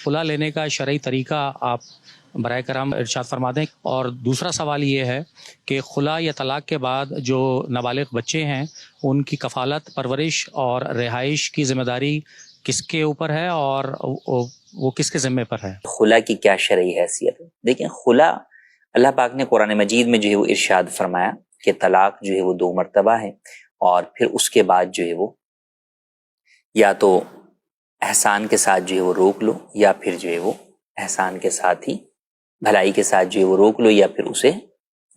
خلا لینے کا شرعی طریقہ آپ برائے کرم ارشاد فرما دیں. اور دوسرا سوال یہ ہے کہ خلا یا طلاق کے بعد جو نابالغ بچے ہیں ان کی کفالت، پرورش اور رہائش کی ذمہ داری کس کے اوپر ہے اور وہ کس کے ذمے پر ہے؟ خلا کی کیا شرعی حیثیت ہے؟ دیکھیں، خلا اللہ پاک نے قرآن مجید میں جو ہے وہ ارشاد فرمایا کہ طلاق جو ہے وہ 2 مرتبہ ہے، اور پھر اس کے بعد جو ہے وہ یا تو احسان کے ساتھ جو ہے وہ روک لو، یا پھر جو ہے وہ احسان کے ساتھ ہی بھلائی کے ساتھ جو ہے وہ روک لو، یا پھر اسے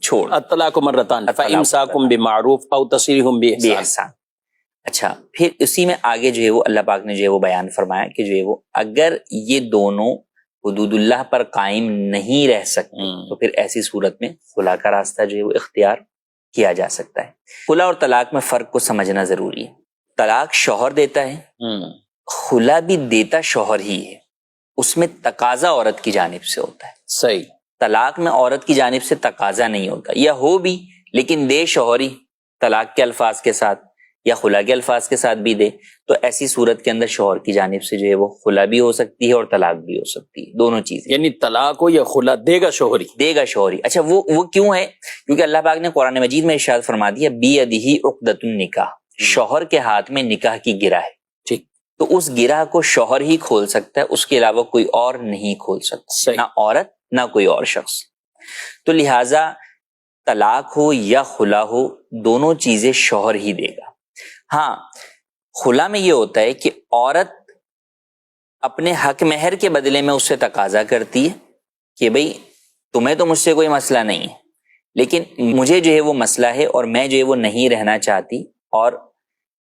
چھوڑ. الطلاق مرتان فامساکم بمعروف او تسریح باحسان. احسان. اچھا، پھر اسی میں آگے جو ہے وہ اللہ پاک نے جو ہے وہ بیان فرمایا کہ جو ہے وہ اگر یہ دونوں حدود اللہ پر قائم نہیں رہ سکتے تو پھر ایسی صورت میں خلا کا راستہ جو ہے وہ اختیار کیا جا سکتا ہے. خلا اور طلاق میں فرق کو سمجھنا ضروری ہے. طلاق شوہر دیتا ہے، خلا بھی دیتا شوہر ہی ہے، اس میں تقاضا عورت کی جانب سے ہوتا ہے. صحیح. طلاق میں عورت کی جانب سے تقاضا نہیں ہوتا، یا ہو بھی لیکن دے شوہر ہی طلاق کے الفاظ کے ساتھ یا خلا کے الفاظ کے ساتھ بھی دے، تو ایسی صورت کے اندر شوہر کی جانب سے جو ہے وہ خلا بھی ہو سکتی ہے اور طلاق بھی ہو سکتی ہے، دونوں چیزیں. یعنی طلاق ہو یا خلا دے گا شوہری. دے گا شوہری. اچھا، وہ کیوں ہے؟ کیونکہ اللہ پاک نے قرآن مجید میں ارشاد فرما دیا بیدہ عقدۃ النکاح، شوہر کے ہاتھ میں نکاح کی گرہ ہے. ٹھیک. تو اس گرہ کو شوہر ہی کھول سکتا ہے، اس کے علاوہ کوئی اور نہیں کھول سکتا. صحیح. نہ عورت نہ کوئی اور شخص. تو لہٰذا طلاق ہو یا خلا ہو، دونوں چیزیں شوہر ہی دے گا. ہاں، خلا میں یہ ہوتا ہے کہ عورت اپنے حق مہر کے بدلے میں اس سے تقاضا کرتی ہے کہ بھئی تمہیں تو مجھ سے کوئی مسئلہ نہیں ہے، لیکن مجھے جو ہے وہ مسئلہ ہے اور میں جو ہے وہ نہیں رہنا چاہتی، اور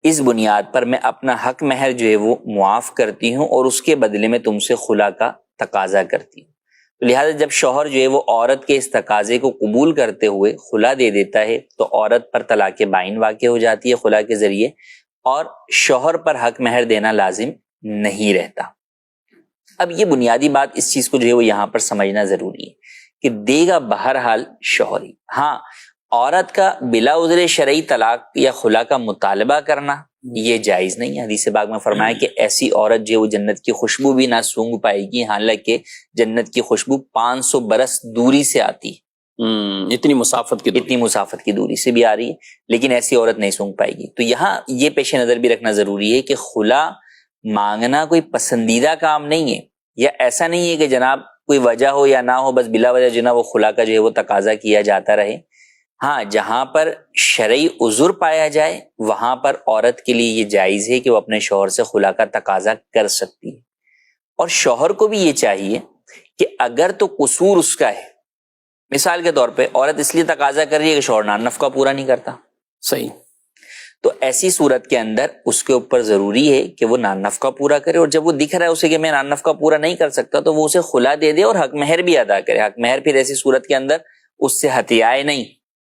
اس بنیاد پر میں اپنا حق مہر جو ہے وہ معاف کرتی ہوں اور اس کے بدلے میں تم سے خلا کا تقاضا کرتی ہوں. تو لہٰذا جب شوہر جو ہے وہ عورت کے اس تقاضے کو قبول کرتے ہوئے خلا دے دیتا ہے تو عورت پر طلاق بائن واقع ہو جاتی ہے خلا کے ذریعے، اور شوہر پر حق مہر دینا لازم نہیں رہتا. اب یہ بنیادی بات اس چیز کو جو ہے وہ یہاں پر سمجھنا ضروری ہے کہ دے گا بہرحال شوہر ہی. ہاں، عورت کا بلا عذر شرعی طلاق یا خلا کا مطالبہ کرنا یہ جائز نہیں ہے. حدیث پاک میں فرمایا کہ ایسی عورت جو ہے وہ جنت کی خوشبو بھی نہ سونگھ پائے گی، حالانکہ جنت کی خوشبو 500 برس دوری سے آتی ہے. اتنی مسافت کی دوری سے بھی آ رہی ہے، لیکن ایسی عورت نہیں سونگھ پائے گی. تو یہاں یہ پیش نظر بھی رکھنا ضروری ہے کہ خلا مانگنا کوئی پسندیدہ کام نہیں ہے، یا ایسا نہیں ہے کہ جناب کوئی وجہ ہو یا نہ ہو بس بلا وجہ جو ہے وہ خلا کا جو ہے وہ تقاضا کیا جاتا رہے. ہاں، جہاں پر شرعی عذر پایا جائے وہاں پر عورت کے لیے یہ جائز ہے کہ وہ اپنے شوہر سے خلا کا تقاضا کر سکتی ہے. اور شوہر کو بھی یہ چاہیے کہ اگر تو قصور اس کا ہے، مثال کے طور پہ عورت اس لیے تقاضا کر رہی ہے کہ شوہر نان نفقہ پورا نہیں کرتا. صحیح. تو ایسی صورت کے اندر اس کے اوپر ضروری ہے کہ وہ نان نفقہ پورا کرے، اور جب وہ دکھ رہا ہے اسے کہ میں نان نفقہ پورا نہیں کر سکتا تو وہ اسے خلا دے دے اور حق مہر بھی ادا کرے. حق مہر پھر ایسی صورت کے اندر اس سے ہتھیائے نہیں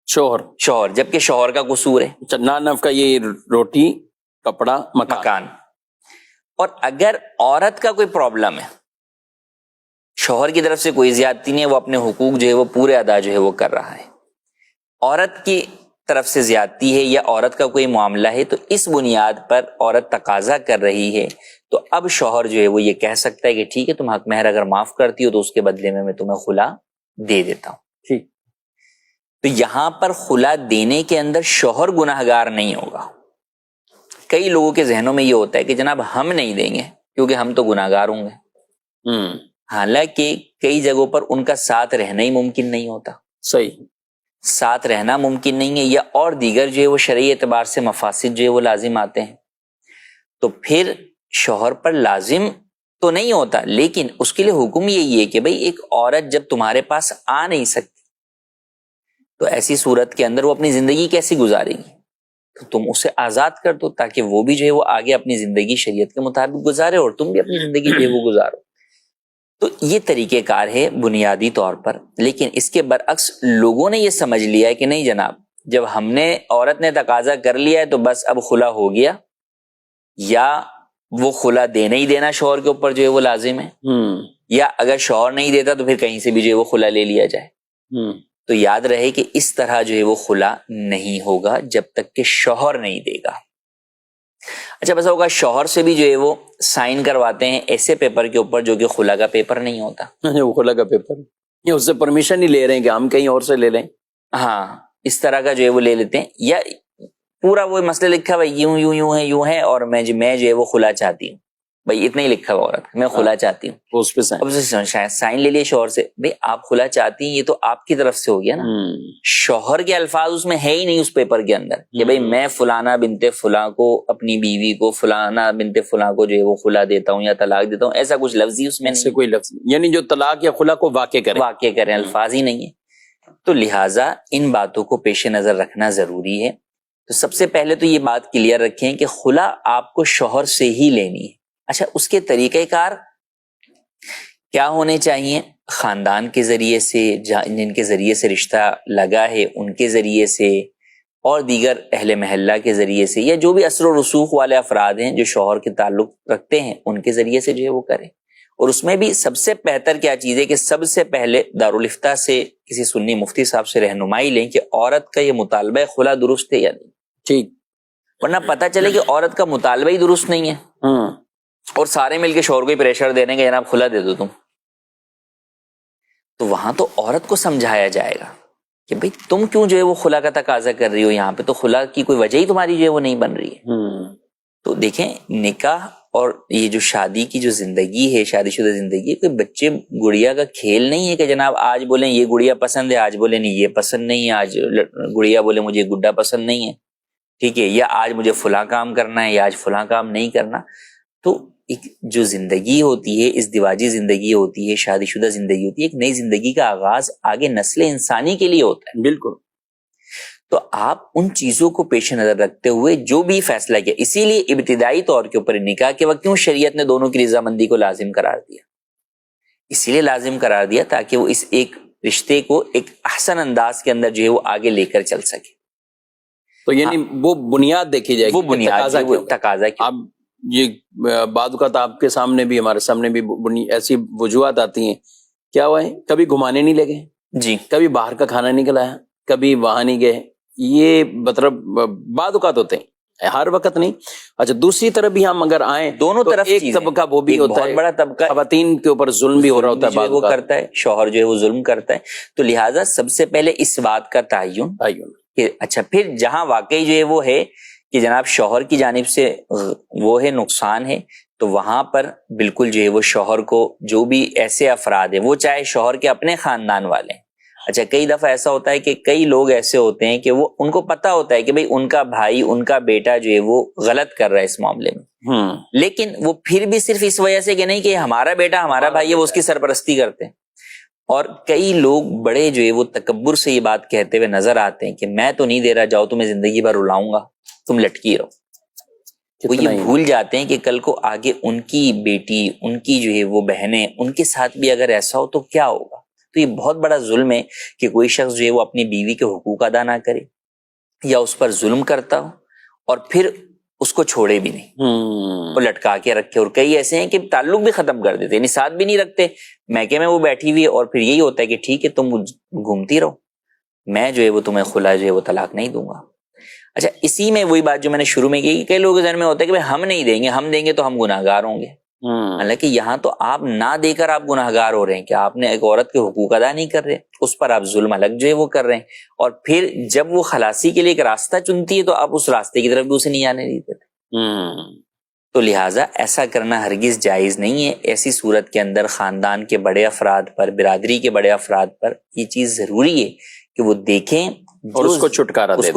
شوہر، جبکہ شوہر کا قصور ہے. نان نفقہ یہ روٹی، کپڑا، مکان. اور اگر عورت کا کوئی پرابلم ہے، شوہر کی طرف سے کوئی زیادتی نہیں ہے، وہ اپنے حقوق جو ہے وہ پورے ادا جو ہے وہ کر رہا ہے، عورت کی طرف سے زیادتی ہے یا عورت کا کوئی معاملہ ہے، تو اس بنیاد پر عورت تقاضا کر رہی ہے، تو اب شوہر جو ہے وہ یہ کہہ سکتا ہے کہ ٹھیک ہے، تم حق مہر اگر معاف کرتی ہو تو اس کے بدلے میں تمہیں خلا دے دیتا ہوں. ٹھیک. تو یہاں پر خلا دینے کے اندر شوہر گناہگار نہیں ہوگا. کئی لوگوں کے ذہنوں میں یہ ہوتا ہے کہ جناب ہم نہیں دیں گے کیونکہ ہم تو گناہگار ہوں گے. حالانکہ کئی جگہوں پر ان کا ساتھ رہنا ہی ممکن نہیں ہوتا. صحیح. ساتھ رہنا ممکن نہیں ہے، یا اور دیگر جو ہے وہ شرعی اعتبار سے مفاسد جو ہے وہ لازم آتے ہیں، تو پھر شوہر پر لازم تو نہیں ہوتا، لیکن اس کے لیے حکم یہی ہے کہ بھئی ایک عورت جب تمہارے پاس آ نہیں سکتی تو ایسی صورت کے اندر وہ اپنی زندگی کیسی گزارے گی؟ تو تم اسے آزاد کر دو تاکہ وہ بھی جو ہے وہ آگے اپنی زندگی شریعت کے مطابق گزارے اور تم بھی اپنی زندگی جو ہے وہ گزارو. تو یہ طریقہ کار ہے بنیادی طور پر. لیکن اس کے برعکس لوگوں نے یہ سمجھ لیا ہے کہ نہیں جناب، جب ہم نے عورت نے تقاضا کر لیا ہے تو بس اب خلا ہو گیا، یا وہ خلا دینا ہی دینا شوہر کے اوپر جو ہے وہ لازم ہے، یا اگر شوہر نہیں دیتا تو پھر کہیں سے بھی جو ہے وہ خلا لے لیا جائے. تو یاد رہے کہ اس طرح جو ہے وہ خلا نہیں ہوگا جب تک کہ شوہر نہیں دے گا. اچھا بس ہوگا شوہر سے بھی جو ہے وہ سائن کرواتے ہیں ایسے پیپر کے اوپر جو کہ خلا کا پیپر نہیں ہوتا. وہ خلا کا پیپر یا اس سے پرمیشن ہی لے رہے ہیں کہ ہم کہیں اور سے لے لیں. ہاں اس طرح کا جو ہے وہ لے لیتے ہیں, یا پورا وہ مسئلہ لکھا ہوا یوں ہے اور میں جو ہے وہ خلا چاہتی ہوں, بھائی اتنا ہی لکھا ہوا عورت میں خلا چاہتی ہوں, اس پہ اب سائن لے لیے شوہر سے, بھائی آپ خلا چاہتی ہیں یہ تو آپ کی طرف سے ہو گیا نا, شوہر کے الفاظ اس میں ہے ہی نہیں اس پیپر کے اندر کہ بھئی میں فلانا بنت فلاں کو اپنی بیوی کو فلانا بنت فلاں کو جو ہے وہ خلا دیتا ہوں یا طلاق دیتا ہوں, ایسا کچھ لفظی اس میں نہیں, کوئی لفظ یعنی جو طلاق یا خلا کو واقع کریں الفاظ ہی نہیں ہے. تو لہٰذا ان باتوں کو پیش نظر رکھنا ضروری ہے. تو سب سے پہلے تو یہ بات کلیئر رکھیں کہ خلا آپ کو شوہر سے ہی لینی ہے. اچھا اس کے طریقہ کار کیا ہونے چاہیے؟ خاندان کے ذریعے سے, جن کے ذریعے سے رشتہ لگا ہے ان کے ذریعے سے, اور دیگر اہل محلہ کے ذریعے سے, یا جو بھی اثر و رسوخ والے افراد ہیں جو شوہر کے تعلق رکھتے ہیں ان کے ذریعے سے جو ہے وہ کریں. اور اس میں بھی سب سے بہتر کیا چیز ہے کہ سب سے پہلے دارالفتہ سے کسی سنی مفتی صاحب سے رہنمائی لیں کہ عورت کا یہ مطالبہ خلا درست ہے یا نہیں. ٹھیک, ورنہ پتہ چلے کہ عورت کا مطالبہ ہی درست نہیں ہے اور سارے مل کے شوہر کو ہی پریشر دے دیں کہ جناب خلا دے دو تم, تو وہاں تو عورت کو سمجھایا جائے گا کہ بھئی تم کیوں جو ہے وہ خلا کا تقاضا کر رہی ہو, یہاں پہ تو خلا کی کوئی وجہ ہی تمہاری جو ہے وہ نہیں بن رہی ہے. تو دیکھیں نکاح اور یہ جو شادی کی جو زندگی ہے, شادی شدہ زندگی, کوئی بچے گڑیا کا کھیل نہیں ہے کہ جناب آج بولیں یہ گڑیا پسند ہے, آج بولیں نہیں یہ پسند نہیں ہے, آج گڑیا بولے مجھے گڈا پسند نہیں ہے, ٹھیک ہے, یا آج مجھے فلاں کام کرنا ہے یا آج فلاں کام نہیں کرنا. تو ایک جو زندگی ہوتی ہے ازدواجی زندگی ہوتی ہے, شادی شدہ زندگی ہوتی ہے, ایک نئی زندگی کا آغاز آگے نسل انسانی کے لیے ہوتا ہے. بالکل. تو آپ ان چیزوں کو پیش نظر رکھتے ہوئے جو بھی فیصلہ کیا, اسی لیے ابتدائی طور کے اوپر نکاح کے وقت کیوں شریعت نے دونوں کی رضامندی کو لازم قرار دیا, اسی لیے لازم قرار دیا تاکہ وہ اس ایک رشتے کو ایک احسن انداز کے اندر جو ہے وہ آگے لے کر چل سکے. تو یعنی وہ بنیاد دیکھی جائے گی, وہ بنیاد تقاضا کیوں. اب یہ بعض اوقات آپ کے سامنے بھی ہمارے سامنے بھی ایسی وجوہات آتی ہیں, کیا ہوا ہے کبھی گھمانے نہیں لگے جی, کبھی باہر کا کھانا نہیں کھلایا, کبھی وہاں نہیں گئے, یہ مطلب بعض اوقات ہوتے ہیں, ہر وقت نہیں. اچھا دوسری طرف بھی ہم اگر آئیں دونوں طرف ایک طبقہ وہ بھی ہوتا ہے, بہت بڑا طبقہ خواتین کے اوپر ظلم بھی ہو رہا ہوتا ہے, بعض وہ کرتا ہے شوہر جو ہے وہ ظلم کرتا ہے. تو لہٰذا سب سے پہلے اس بات کا تعین کہ اچھا پھر جہاں واقعی جو ہے وہ ہے کہ جناب شوہر کی جانب سے وہ ہے نقصان ہے, تو وہاں پر بالکل جو ہے وہ شوہر کو جو بھی ایسے افراد ہیں وہ چاہے شوہر کے اپنے خاندان والے ہیں. اچھا کئی دفعہ ایسا ہوتا ہے کہ کئی لوگ ایسے ہوتے ہیں کہ وہ ان کو پتا ہوتا ہے کہ بھئی ان کا بھائی ان کا بیٹا جو ہے وہ غلط کر رہا ہے اس معاملے میں, لیکن وہ پھر بھی صرف اس وجہ سے کہ نہیں کہ ہمارا بیٹا ہمارا بھائی ہے وہ اس کی سرپرستی کرتے ہیں. اور کئی لوگ بڑے جو ہے وہ تکبر سے یہ بات کہتے ہوئے نظر آتے ہیں کہ میں تو نہیں دے رہا, جاؤ تمہیں زندگی بھر رلاؤں گا, تم لٹکی رہو. وہ یہ بھول جاتے ہیں کہ کل کو آگے ان کی بیٹی ان کی جو ہے وہ بہنیں ان کے ساتھ بھی اگر ایسا ہو تو کیا ہوگا. تو یہ بہت بڑا ظلم ہے کہ کوئی شخص جو ہے وہ اپنی بیوی کے حقوق ادا نہ کرے یا اس پر ظلم کرتا ہو اور پھر اس کو چھوڑے بھی نہیں, وہ لٹکا کے رکھے. اور کئی ایسے ہیں کہ تعلق بھی ختم کر دیتے, یعنی ساتھ بھی نہیں رکھتے, میکے میں وہ بیٹھی ہوئی ہے اور پھر یہی ہوتا ہے کہ ٹھیک ہے تم گھومتی رہو, میں جو ہے وہ تمہیں خلا جو ہے وہ طلاق نہیں دوں گا. اچھا اسی میں وہی بات جو میں نے شروع میں کی کہ کئی لوگوں کے ذہن میں ہوتا ہے کہ ہم نہیں دیں گے, ہم دیں گے تو ہم گناہگار ہوں گے. حالانکہ یہاں تو آپ نہ دے کر آپ گناہگار ہو رہے ہیں کہ آپ نے ایک عورت کے حقوق ادا نہیں کر رہے, اس پر آپ ظلم الگ جو ہے وہ کر رہے ہیں, اور پھر جب وہ خلاصی کے لیے ایک راستہ چنتی ہے تو آپ اس راستے کی طرف بھی اسے نہیں آنے دیتے تھے. تو لہٰذا ایسا کرنا ہرگز جائز نہیں ہے. ایسی صورت کے اندر خاندان کے بڑے افراد پر, برادری کے بڑے افراد پر یہ چیز ضروری ہے کہ وہ دیکھیں اور اس کو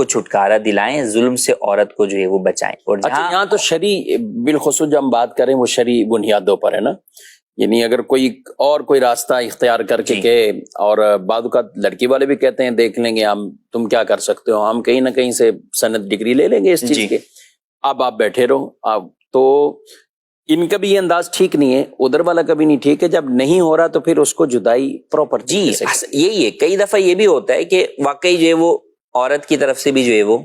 چھٹکارا دلائیں, ظلم سے عورت کو جو ہے وہ بچائیں. اور یہاں تو شرعی بالخصوص جو ہم بات کریں وہ شرعی بنیادوں پر ہے نا, یعنی اگر کوئی راستہ اختیار کر کے کہ, اور بعض اوقات لڑکی والے بھی کہتے ہیں دیکھ لیں گے ہم, تم کیا کر سکتے ہو, ہم کہیں نہ کہیں سے سند ڈگری لے لیں گے اس چیز کے, اب آپ بیٹھے رہو. اب تو ان کا بھی یہ انداز ٹھیک نہیں ہے, ادھر والا کا بھی نہیں ٹھیک ہے. جب نہیں ہو رہا تو پھر اس کو جدائی پراپر. جی یہی ہے, کئی دفعہ یہ بھی ہوتا ہے کہ واقعی جو ہے وہ عورت کی طرف سے بھی جو ہے وہ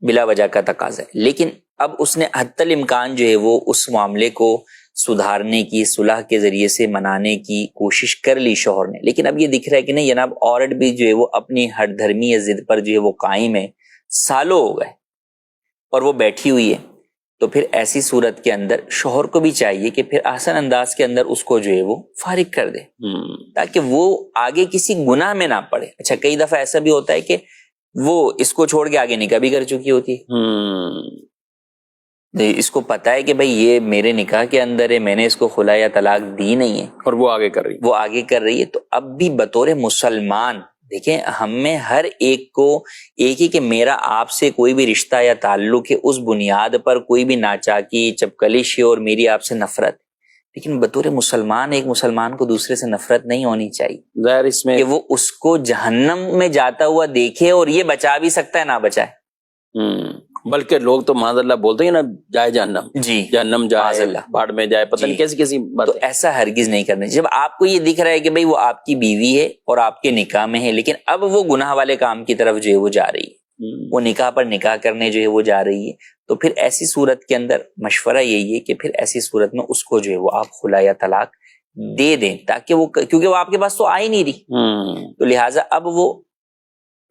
بلا وجہ کا تقاضا ہے, لیکن اب اس نے حتی الامکان جو ہے وہ اس معاملے کو سدھارنے کی, صلح کے ذریعے سے منانے کی کوشش کر لی شوہر نے, لیکن اب یہ دکھ رہا ہے کہ نہیں جناب عورت بھی جو ہے وہ اپنی ہٹ دھرمی یا ضد پر جو ہے وہ قائم ہے, سالوں ہو گئے اور وہ بیٹھی ہوئی ہے. تو پھر ایسی صورت کے اندر شوہر کو بھی چاہیے کہ پھر آسان انداز کے اندر اس کو جو ہے وہ فارغ کر دے تاکہ وہ آگے کسی گناہ میں نہ پڑے. اچھا کئی دفعہ ایسا بھی ہوتا ہے کہ وہ اس کو چھوڑ کے آگے نکاح بھی کر چکی ہوتی ہے, اس کو پتا ہے کہ بھائی یہ میرے نکاح کے اندر ہے, میں نے اس کو خلا یا طلاق دی نہیں ہے, اور وہ آگے کر رہی ہے, تو اب بھی بطور مسلمان دیکھیں ہم میں ہر ایک کو ایک ہی کہ میرا آپ سے کوئی بھی رشتہ یا تعلق ہے اس بنیاد پر کوئی بھی ناچاکی چپکلش ہے اور میری آپ سے نفرت, لیکن بطور مسلمان ایک مسلمان کو دوسرے سے نفرت نہیں ہونی چاہیے ظاہر اس میں کہ وہ اس کو جہنم میں جاتا ہوا دیکھے اور یہ بچا بھی سکتا ہے نہ بچائے. بلکہ لوگ تو معاذ اللہ بولتے ہیں نا جائے جہنم, جی جہنم معاذ جائے اللہ. بھاڑ میں جائے, پتہ نہیں کیسی بات. تو ایسا ہرگز نہیں کرنا. جب آپ کو یہ دکھ رہا ہے کہ بھئی وہ آپ کی بیوی ہے اور آپ کے نکاح میں ہے, لیکن اب وہ گناہ والے کام کی طرف جو ہے وہ جا رہی ہے, وہ نکاح پر نکاح کرنے جو ہے وہ جا رہی ہے, تو پھر ایسی صورت کے اندر مشورہ یہی ہے کہ پھر ایسی صورت میں اس کو جو ہے وہ آپ خلا یا طلاق دے دیں, تاکہ وہ, کیونکہ وہ آپ کے پاس تو آ ہی نہیں رہی, تو لہٰذا اب وہ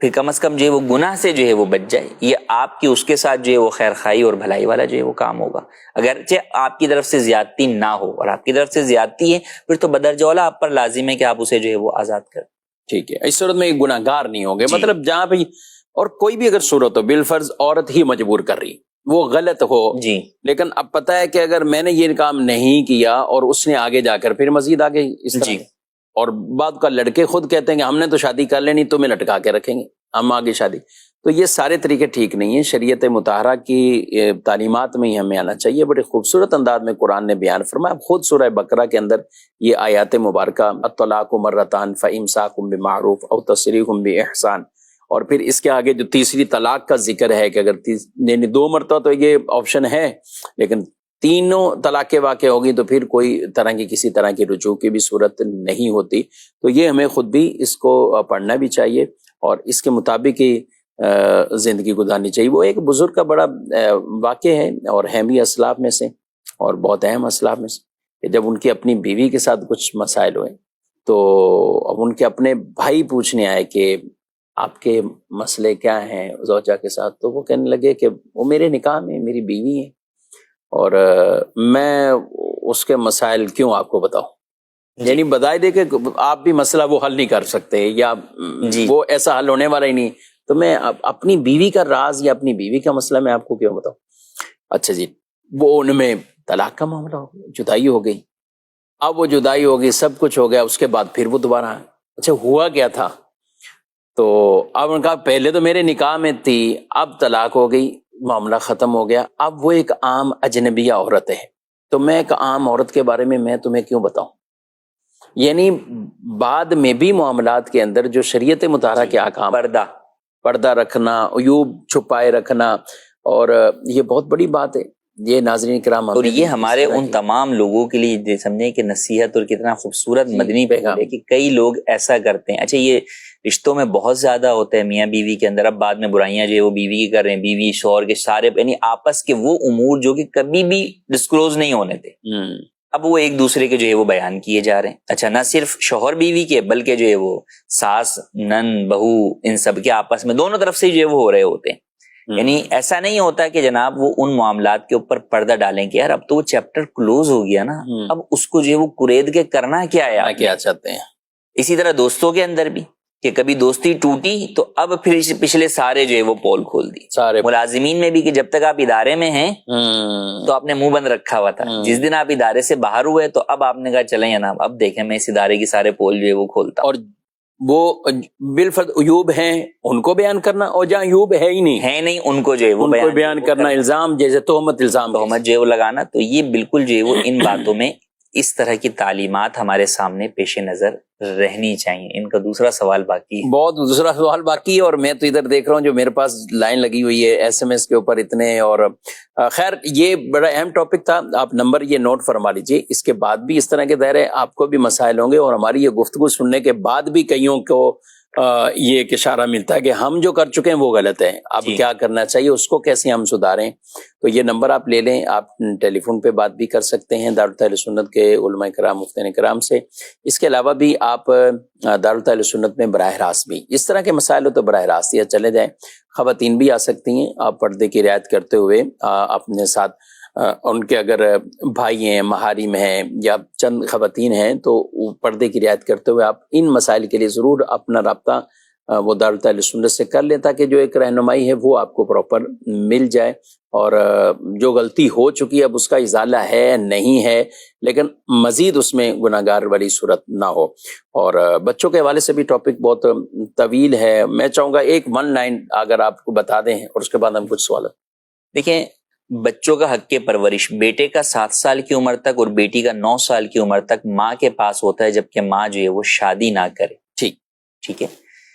پھر کم از کم جو ہے وہ گناہ سے جو ہے وہ بچ جائے. یہ آپ کی اس کے ساتھ جو ہے وہ خیر خواہی اور بھلائی والا جو ہے وہ کام ہوگا. اگرچہ آپ کی طرف سے زیادتی نہ ہو, اور آپ کی طرف سے زیادتی ہے پھر تو بدرجہ اولیٰ آپ پر لازم ہے کہ آپ اسے جو ہے وہ آزاد کریں. ٹھیک ہے, اس صورت میں گناہ گار نہیں ہوں گے. مطلب جہاں پہ اور کوئی بھی اگر صورت ہو بالفرض عورت ہی مجبور کر رہی, وہ غلط ہو, جی, لیکن اب پتہ ہے کہ اگر میں نے یہ کام نہیں کیا اور اس نے آگے جا کر پھر مزید آگے اس طرح جی, اور بعد کا لڑکے خود کہتے ہیں کہ ہم نے تو شادی کر لینی, تمہیں لٹکا کے رکھیں گے, ہم آگے شادی. تو یہ سارے طریقے ٹھیک نہیں ہیں. شریعت مطہرہ کی تعلیمات میں ہی ہمیں آنا چاہیے. بڑے خوبصورت انداز میں قرآن نے بیان فرمایا. خود سورہ بقرہ کے اندر یہ آیات مبارکہ الطلاق مرتان فامساک بمعروف او تسریح باحسان, اور پھر اس کے آگے جو تیسری طلاق کا ذکر ہے کہ اگر یعنی 2 مرتبہ تو یہ آپشن ہے, لیکن 3 طلاقیں واقع ہوگی تو پھر کوئی طرح کی کسی طرح کی رجوع کی بھی صورت نہیں ہوتی. تو یہ ہمیں خود بھی اس کو پڑھنا بھی چاہیے اور اس کے مطابق ہی زندگی گزارنی چاہیے. وہ ایک بزرگ کا بڑا واقعہ ہے اور اہمی اسلاف میں سے اور بہت اہم اسلاف میں سے, کہ جب ان کی اپنی بیوی کے ساتھ کچھ مسائل ہوئے تو اب ان کے اپنے بھائی پوچھنے آئے کہ آپ کے مسئلے کیا ہیں زوجہ کے ساتھ. تو وہ کہنے لگے کہ وہ میرے نکاح میں میری بیوی ہے اور میں اس کے مسائل کیوں آپ کو بتاؤں, یعنی بدائے دے کہ آپ بھی مسئلہ وہ حل نہیں کر سکتے یا وہ ایسا حل ہونے والا ہی نہیں, تو میں اپنی بیوی کا راز یا اپنی بیوی کا مسئلہ میں آپ کو کیوں بتاؤں. اچھا جی, وہ ان میں طلاق کا معاملہ ہو گیا, جدائی ہو گئی. اب وہ جدائی ہو گئی, سب کچھ ہو گیا, اس کے بعد پھر وہ دوبارہ اچھا ہوا کیا تھا, تو اب ان کا پہلے تو میرے نکاح میں تھی, اب طلاق ہو گئی, معاملہ ختم ہو گیا, اب وہ ایک عام اجنبیہ عورت ہے, تو میں ایک عام عورت کے بارے میں تمہیں کیوں بتاؤں. یعنی بعد میں بھی معاملات کے اندر جو شریعت مطہرہ کے احکام, پردہ رکھنا, عیوب چھپائے رکھنا, اور یہ بہت بڑی بات ہے. یہ ناظرین کرام, اور یہ ہمارے ان تمام لوگوں کے لیے سمجھیں کہ نصیحت اور کتنا خوبصورت مدنی پیغام ہے کہ کئی لوگ ایسا کرتے ہیں. اچھا یہ رشتوں میں بہت زیادہ ہوتا ہے میاں بیوی کے اندر, اب بعد میں برائیاں جو ہے وہ بیوی کی کر رہے ہیں, بیوی شوہر کے سارے یعنی آپس کے وہ امور جو کہ کبھی بھی ڈسکلوز نہیں ہونے تھے, اب وہ ایک دوسرے کے جو ہے وہ بیان کیے جا رہے ہیں. اچھا نہ صرف شوہر بیوی کے بلکہ جو ہے وہ ساس نند بہو ان سب کے آپس میں دونوں طرف سے جو ہے وہ ہو رہے ہوتے ہیں. یعنی ایسا نہیں ہوتا کہ جناب وہ ان معاملات کے اوپر پردہ ڈالیں کہ یار اب تو وہ چیپٹر کلوز ہو گیا نا, اب اس کو جو ہے وہ کرید کے کرنا کیا ہے, کیا چاہتے ہیں. اسی طرح دوستوں کے اندر بھی کہ کبھی دوستی ٹوٹی تو اب پھر پچھلے سارے جو ہے وہ پول کھول دی. سارے ملازمین میں بھی کہ جب تک آپ ادارے میں ہیں تو آپ نے منہ بند رکھا ہوا تھا, جس دن آپ ادارے سے باہر ہوئے تو اب آپ نے کہا چلیں جناب اب دیکھیں میں اس ادارے کی سارے پول جو ہے وہ کھولتا. اور وہ بالفرض عیوب ہیں ان کو بیان کرنا, اور جہاں عیوب ہے ہی نہیں ان کو جو ہے وہ بیان کرنا, الزام جیسے تہمت جو ہے وہ لگانا. تو یہ بالکل جو ہے وہ ان باتوں میں اس طرح کی تعلیمات ہمارے سامنے پیش نظر رہنی چاہیے. ان کا دوسرا سوال باقی ہے, بہت دوسرا سوال باقی ہے, اور میں تو ادھر دیکھ رہا ہوں جو میرے پاس لائن لگی ہوئی ہے ایس ایم ایس کے اوپر اتنے. اور خیر یہ بڑا اہم ٹاپک تھا, آپ نمبر یہ نوٹ فرما لیجیے. اس کے بعد بھی اس طرح کے دائرے آپ کو بھی مسائل ہوں گے, اور ہماری یہ گفتگو سننے کے بعد بھی کئیوں کو یہ ایک اشارہ ملتا ہے کہ ہم جو کر چکے ہیں وہ غلط ہے, اب کیا کرنا چاہیے, اس کو کیسے ہم سدھاریں. تو یہ نمبر آپ لے لیں, آپ ٹیلی فون پہ بات بھی کر سکتے ہیں دارالتحفظ سنت کے علماء کرام مفتیان کرام سے. اس کے علاوہ بھی آپ دارالتحفظ سنت میں براہ راست بھی اس طرح کے مسائل ہو تو براہ راست یا چلے جائیں. خواتین بھی آ سکتی ہیں, آپ پردے کی رعایت کرتے ہوئے اپنے ساتھ ان کے اگر بھائی ہیں، محارم ہیں یا چند خواتین ہیں تو وہ پردے کی رعایت کرتے ہوئے آپ ان مسائل کے لیے ضرور اپنا رابطہ وہ دارالتعلیم سنت سے کر لیں، تاکہ جو ایک رہنمائی ہے وہ آپ کو پراپر مل جائے، اور جو غلطی ہو چکی ہے اب اس کا ازالہ ہے نہیں ہے، لیکن مزید اس میں گناہگار والی صورت نہ ہو۔ اور بچوں کے حوالے سے بھی ٹاپک بہت طویل ہے، میں چاہوں گا ایک 1 لائن اگر آپ کو بتا دیں اور اس کے بعد ہم کچھ سوالات۔ دیکھیں، بچوں کا حق پرورش بیٹے کا 7 سال کی عمر تک اور بیٹی کا 9 سال کی عمر تک ماں کے پاس ہوتا ہے، جبکہ ماں جو ہے وہ شادی نہ کرے۔ ٹھیک ہے،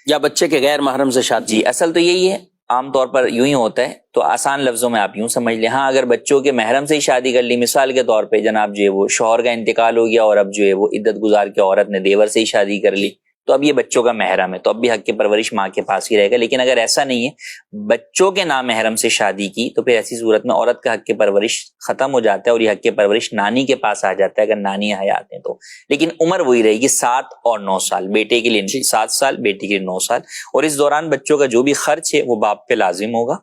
یا بچے کے غیر محرم سے شادی۔ جی، اصل تو یہی ہے، عام طور پر یوں ہی ہوتا ہے، تو آسان لفظوں میں آپ یوں سمجھ لیں، ہاں اگر بچوں کے محرم سے ہی شادی کر لی، مثال کے طور پہ جناب جو ہے وہ شوہر کا انتقال ہو گیا اور اب جو ہے وہ عدت گزار کے عورت نے دیور سے ہی شادی کر لی، تو اب یہ بچوں کا محرم ہے، تو اب بھی حق پرورش ماں کے پاس ہی رہے گا۔ لیکن اگر ایسا نہیں ہے، بچوں کے نامحرم سے شادی کی، تو پھر ایسی صورت میں عورت کا حق پرورش ختم ہو جاتا ہے اور یہ حق پرورش نانی کے پاس آ جاتا ہے اگر نانی حیات ہیں تو۔ لیکن عمر وہی رہے گی 7 اور 9 سال، بیٹے کے لیے 7 سال، بیٹی کے لیے 9 سال، اور اس دوران بچوں کا جو بھی خرچ ہے وہ باپ پہ لازم ہوگا۔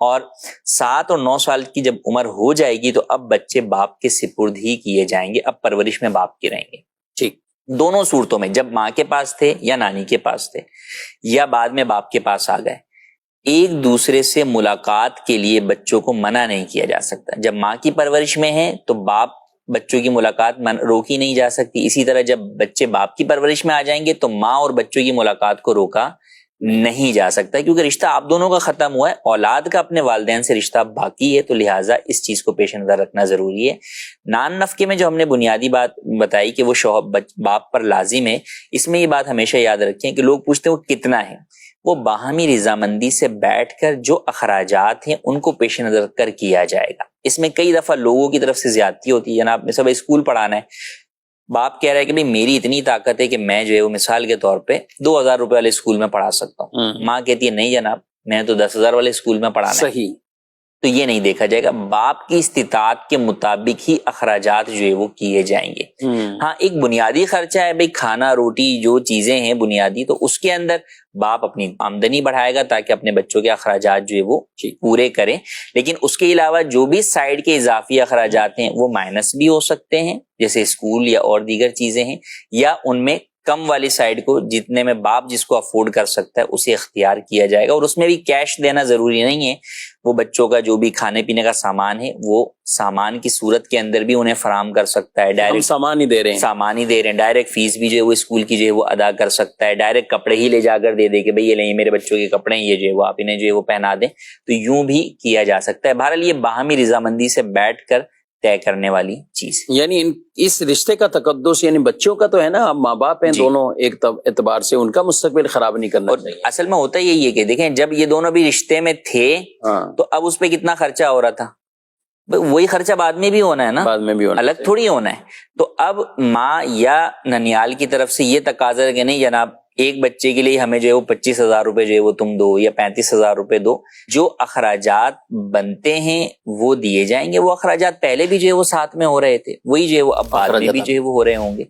اور 7 اور 9 سال کی جب عمر ہو جائے گی تو اب بچے باپ کے سپرد ہی کیے جائیں گے، اب پرورش میں باپ کے رہیں گے۔ دونوں صورتوں میں، جب ماں کے پاس تھے یا نانی کے پاس تھے یا بعد میں باپ کے پاس آ گئے، ایک دوسرے سے ملاقات کے لیے بچوں کو منع نہیں کیا جا سکتا۔ جب ماں کی پرورش میں ہے تو باپ بچوں کی ملاقات روکی نہیں جا سکتی، اسی طرح جب بچے باپ کی پرورش میں آ جائیں گے تو ماں اور بچوں کی ملاقات کو روکا نہیں جا سکتا، کیونکہ رشتہ آپ دونوں کا ختم ہوا ہے، اولاد کا اپنے والدین سے رشتہ باقی ہے، تو لہٰذا اس چیز کو پیش نظر رکھنا ضروری ہے۔ نان نفقے میں جو ہم نے بنیادی بات بتائی کہ وہ شوہر باپ پر لازم ہے، اس میں یہ بات ہمیشہ یاد رکھیں کہ لوگ پوچھتے ہیں وہ کتنا ہے، وہ باہمی رضامندی سے بیٹھ کر جو اخراجات ہیں ان کو پیش نظر رکھ کر کیا جائے گا۔ اس میں کئی دفعہ لوگوں کی طرف سے زیادتی ہوتی ہے، جناب سب اسکول پڑھانا ہے، باپ کہہ رہا ہے کہ بھئی میری اتنی طاقت ہے کہ میں جو ہے وہ مثال کے طور پہ 2000 روپے والے اسکول میں پڑھا سکتا ہوں، ماں کہتی ہے نہیں جناب میں تو 10,000 والے اسکول میں پڑھانا ہے۔ صحیح، تو یہ نہیں دیکھا جائے گا، باپ کی استطاعت کے مطابق ہی اخراجات جو ہے وہ کیے جائیں گے۔ ہاں ایک بنیادی خرچہ ہے بھئی کھانا روٹی جو چیزیں ہیں بنیادی، تو اس کے اندر باپ اپنی آمدنی بڑھائے گا تاکہ اپنے بچوں کے اخراجات جو ہے وہ پورے کریں، لیکن اس کے علاوہ جو بھی سائیڈ کے اضافی اخراجات ہیں وہ مائنس بھی ہو سکتے ہیں، جیسے اسکول یا اور دیگر چیزیں ہیں، یا ان میں کم والی سائیڈ کو جتنے میں باپ جس کو افورڈ کر سکتا ہے اسے اختیار کیا جائے گا، اور اس میں بھی کیش دینا ضروری نہیں ہے، وہ بچوں کا جو بھی کھانے پینے کا سامان ہے وہ سامان کی صورت کے اندر بھی انہیں فراہم کر سکتا ہے، ڈائریکٹ سامان ہی دے رہے ہیں، ڈائریکٹ فیس بھی جو ہے وہ اسکول کی جو ہے وہ ادا کر سکتا ہے، ڈائریکٹ کپڑے ہی لے جا کر دے دے کہ بھئی یہ لیں میرے بچوں کے کپڑے ہیں، یہ جو ہے وہ آپ انہیں جو ہے وہ پہنا دیں، تو یوں بھی کیا جا سکتا ہے۔ بہرحال یہ باہمی رضامندی سے بیٹھ کر طے کرنے والی چیز، یعنی اس رشتے کا تقدس یعنی بچوں کا تو ہے نا، ماں باپ ہیں دونوں، ایک اعتبار سے ان کا مستقبل خراب نہیں کرنا چاہیے۔ اصل میں ہوتا یہی ہے کہ دیکھیں جب یہ دونوں بھی رشتے میں تھے تو اب اس پہ کتنا خرچہ ہو رہا تھا، وہی خرچہ بعد میں بھی ہونا ہے نا، بعد میں بھی ہونا، الگ تھوڑی ہونا ہے۔ تو اب ماں یا ننیال کی طرف سے یہ تقاضا ہے کہ نہیں جناب ایک بچے کے لیے ہمیں جو ہے وہ 25,000 روپے جو ہے وہ تم دو یا 35,000 روپے دو، جو اخراجات بنتے ہیں وہ دیے جائیں گے، وہ اخراجات پہلے بھی جو ہے وہ ساتھ میں ہو رہے تھے، وہی جو ہے وہ اب بعد میں بھی جو ہے وہ ہو رہے ہوں گے۔